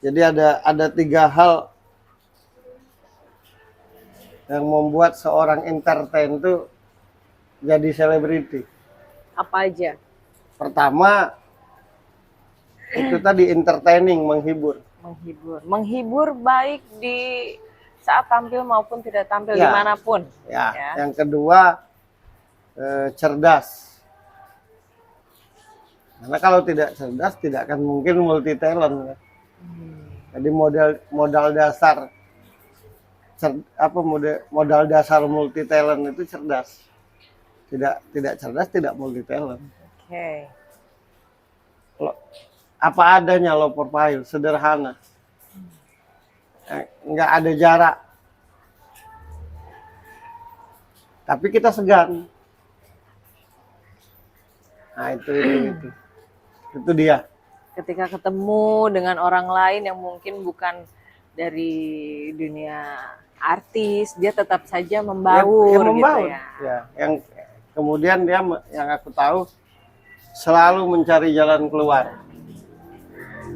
Jadi ada tiga hal yang membuat seorang entertain itu jadi selebriti. Apa aja? Pertama, itu tadi entertaining, menghibur. Menghibur. Menghibur baik di saat tampil maupun tidak tampil Ya, dimanapun. ya. Ya. Yang kedua, cerdas. Karena kalau tidak cerdas, tidak akan mungkin multi talent. Kan? Jadi modal dasar modal dasar multi talent itu cerdas. Tidak cerdas tidak multi talent. Oke. Apa adanya low profile, sederhana. Nggak ada jarak. Tapi kita segan. Nah, itu dia. Ketika ketemu dengan orang lain yang mungkin bukan dari dunia artis, dia tetap saja membaur, membaur. gitu ya. Ya, yang kemudian dia yang aku tahu selalu mencari jalan keluar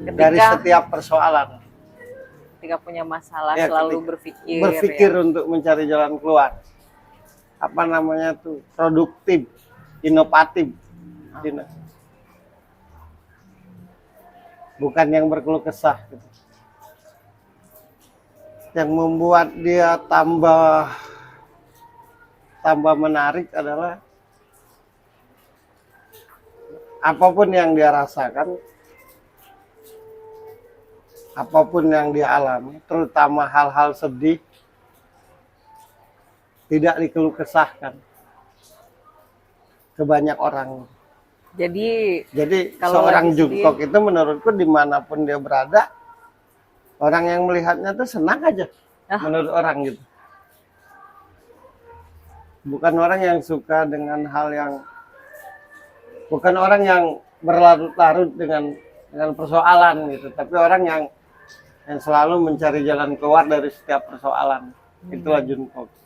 dari setiap persoalan. Ketika punya masalah Ya, selalu berpikir ya, untuk mencari jalan keluar. Apa namanya tuh? Produktif, inovatif. Bukan yang berkeluh kesah gitu. Yang membuat dia tambah menarik adalah apapun yang dia rasakan, apapun yang dia alami, terutama hal-hal sedih, tidak dikeluh kesahkan ke banyak orang. Jadi seorang Jungkook itu menurutku dimanapun dia berada, orang yang melihatnya tuh senang aja, menurut orang gitu. Bukan orang yang suka dengan hal yang, bukan orang yang berlarut-larut dengan persoalan gitu, tapi orang yang selalu mencari jalan keluar dari setiap persoalan. Itulah Jungkook.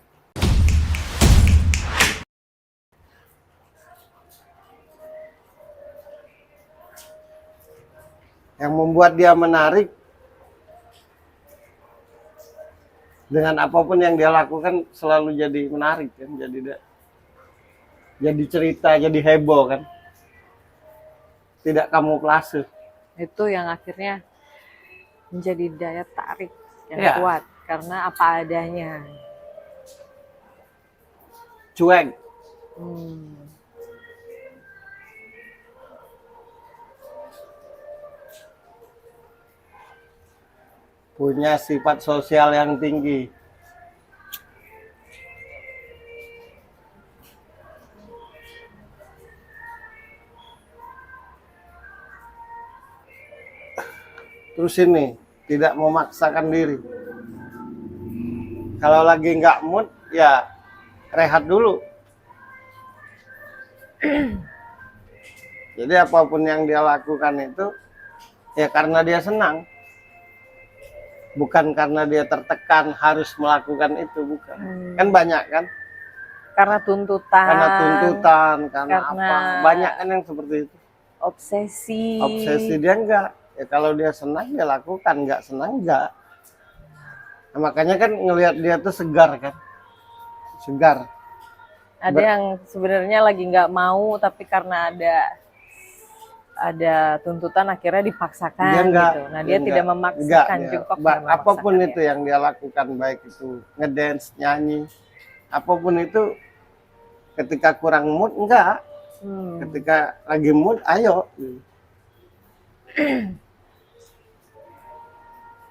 Yang membuat dia menarik, dengan apapun yang dia lakukan selalu jadi menarik kan, jadi cerita, jadi heboh kan, tidak kamuflase. Itu yang akhirnya menjadi daya tarik yang kuat karena apa adanya. Cuek. Punya sifat sosial yang tinggi. Terus ini, tidak memaksakan diri. Kalau lagi nggak mood, ya rehat dulu. Jadi apapun yang dia lakukan itu, ya karena dia senang. Bukan karena dia tertekan harus melakukan itu, bukan. Kan banyak kan? Karena tuntutan. Karena apa? Banyak kan yang seperti itu. Obsesi. Dia enggak. Ya kalau dia senang dia lakukan, enggak senang enggak. Nah, makanya kan ngelihat dia tuh segar kan? Segar. Ada yang sebenarnya lagi nggak mau, tapi karena ada tuntutan akhirnya dipaksakan dia gitu. Nah dia tidak memaksakan Jungkook. Apapun itu yang dia lakukan, baik itu ngedance, nyanyi, apapun itu, ketika kurang mood enggak. Ketika lagi mood ayo.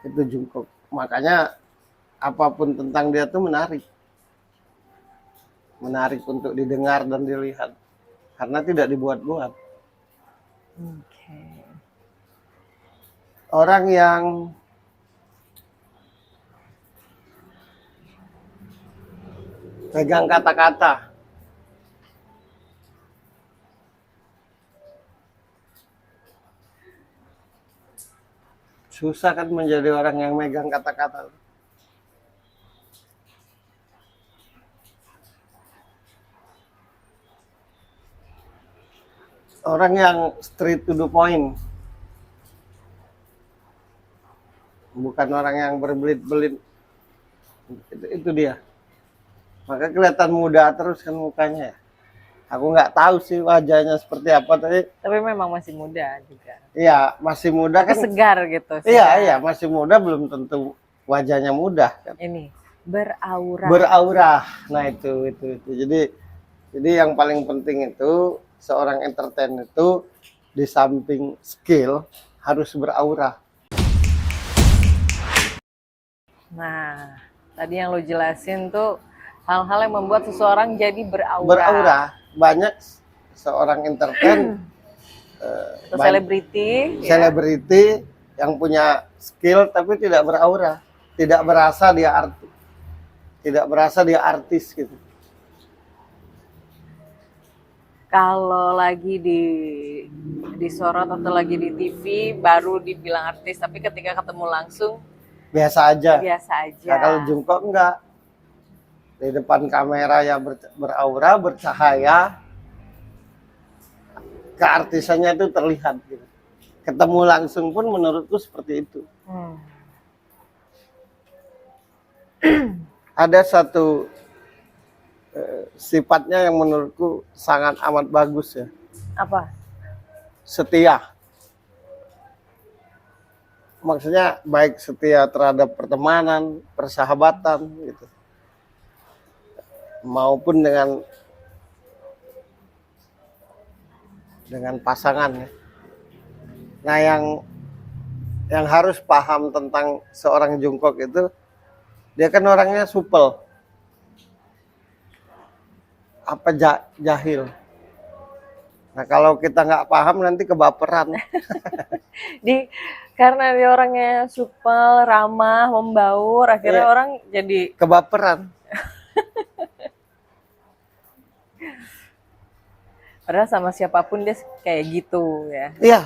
Itu Jungkook. Makanya apapun tentang dia tuh menarik. Menarik untuk didengar dan dilihat. Karena tidak dibuat-buat. Orang yang pegang kata-kata. Susah kan menjadi orang yang megang kata-kata. Orang yang straight to the point. bukan orang yang berbelit-belit. Itu dia. Maka kelihatan muda terus kan mukanya ya. Aku nggak tahu sih wajahnya seperti apa, Tapi memang masih muda juga. iya masih muda Tapi kan. segar gitu. Iya, segar. iya, masih muda belum tentu wajahnya muda kan. Ini beraura. Beraura. Nah, itu. Jadi yang paling penting itu seorang entertain itu di samping skill harus beraura. Nah, tadi yang lo jelasin tuh hal-hal yang membuat seseorang jadi beraura. Beraura. Banyak seorang entertain Atau selebriti. Ya. selebriti yang punya skill tapi tidak beraura, tidak berasa dia artis gitu. Kalau lagi disorot atau lagi di TV baru dibilang artis, tapi ketika ketemu langsung Biasa aja. biasa aja. Nah, kalau Jungkook enggak, di depan kamera ya beraura, bercahaya, keartisannya itu terlihat gitu. Ketemu langsung pun menurutku seperti itu. Ada satu sifatnya yang menurutku sangat amat bagus ya. Apa? Setia. Maksudnya baik setia terhadap pertemanan, persahabatan gitu. Maupun dengan pasangan ya. Nah, yang harus paham tentang seorang Jungkook itu, dia kan orangnya supel. Apa jahil. Nah, kalau kita nggak paham nanti kebaperan. Karena dia orangnya supel, ramah, membaur, akhirnya Iya. orang jadi Kebaperan. padahal sama siapapun dia kayak gitu ya. Iya.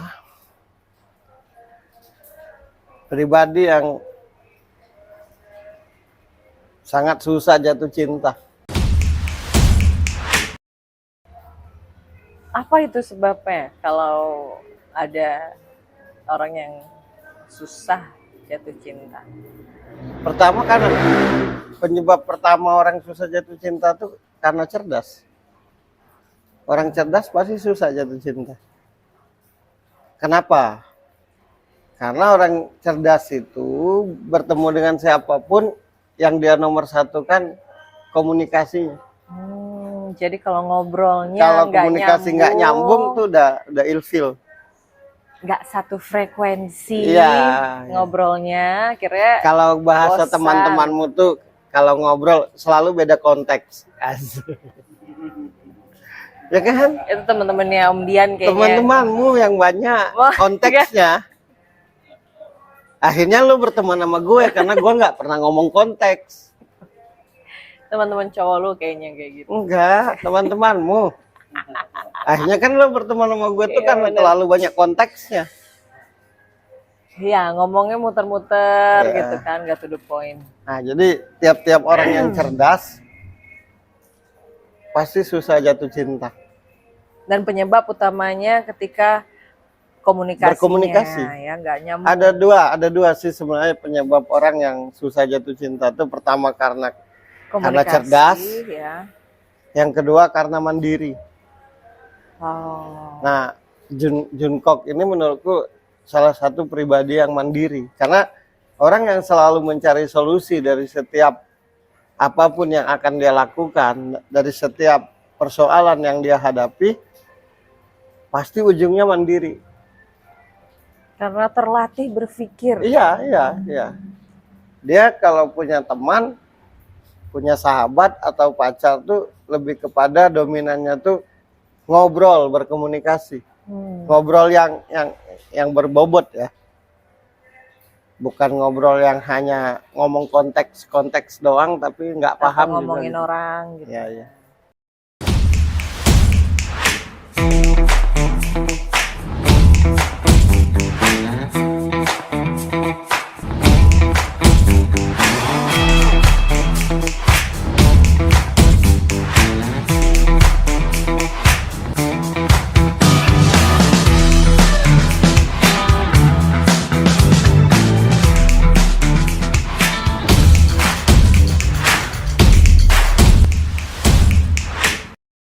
Pribadi yang sangat susah jatuh cinta. Apa itu sebabnya kalau ada orang yang susah jatuh cinta? Pertama kan penyebab pertama orang susah jatuh cinta tuh karena cerdas. Orang cerdas pasti susah jatuh cinta. Kenapa? Karena orang cerdas itu bertemu dengan siapapun yang dia nomor satu kan komunikasinya. Jadi kalau ngobrolnya Kalau komunikasi nggak nyambung tuh udah ilfil. Nggak satu frekuensi Iya, ngobrolnya, akhirnya Kalau bahasa bosan. teman-temanmu tuh kalau ngobrol selalu beda konteks. Asik. Ya kan? itu teman-temannya Om Dian kayaknya. Teman-temanmu yang banyak Wah, konteksnya. Akhirnya lu berteman sama gue karena gue nggak pernah ngomong konteks. Teman-teman cowok lu kayaknya kayak gitu. Enggak, teman-temanmu. Akhirnya kan lu berteman sama gue tuh Iya, kan bener. terlalu banyak konteksnya. Iya, ngomongnya muter-muter Iya. gitu kan, nggak to the point. Nah, jadi tiap-tiap orang yang cerdas pasti susah jatuh cinta. Dan penyebab utamanya ketika komunikasinya, Berkomunikasi. ya nggak nyambung. Ada dua sih sebenarnya penyebab orang yang susah jatuh cinta itu. Pertama karena cerdas. ya. Yang kedua karena mandiri. Oh. Nah, Jungkook ini menurutku salah satu pribadi yang mandiri. Karena orang yang selalu mencari solusi dari setiap apapun yang akan dia lakukan, dari setiap persoalan yang dia hadapi, pasti ujungnya mandiri. Karena terlatih berpikir. Iya. Dia kalau punya teman, punya sahabat atau pacar tuh lebih kepada dominannya tuh ngobrol, berkomunikasi. Ngobrol yang berbobot ya. Bukan ngobrol yang hanya ngomong konteks doang tapi nggak Atau paham ngomongin juga. orang gitu. Iya.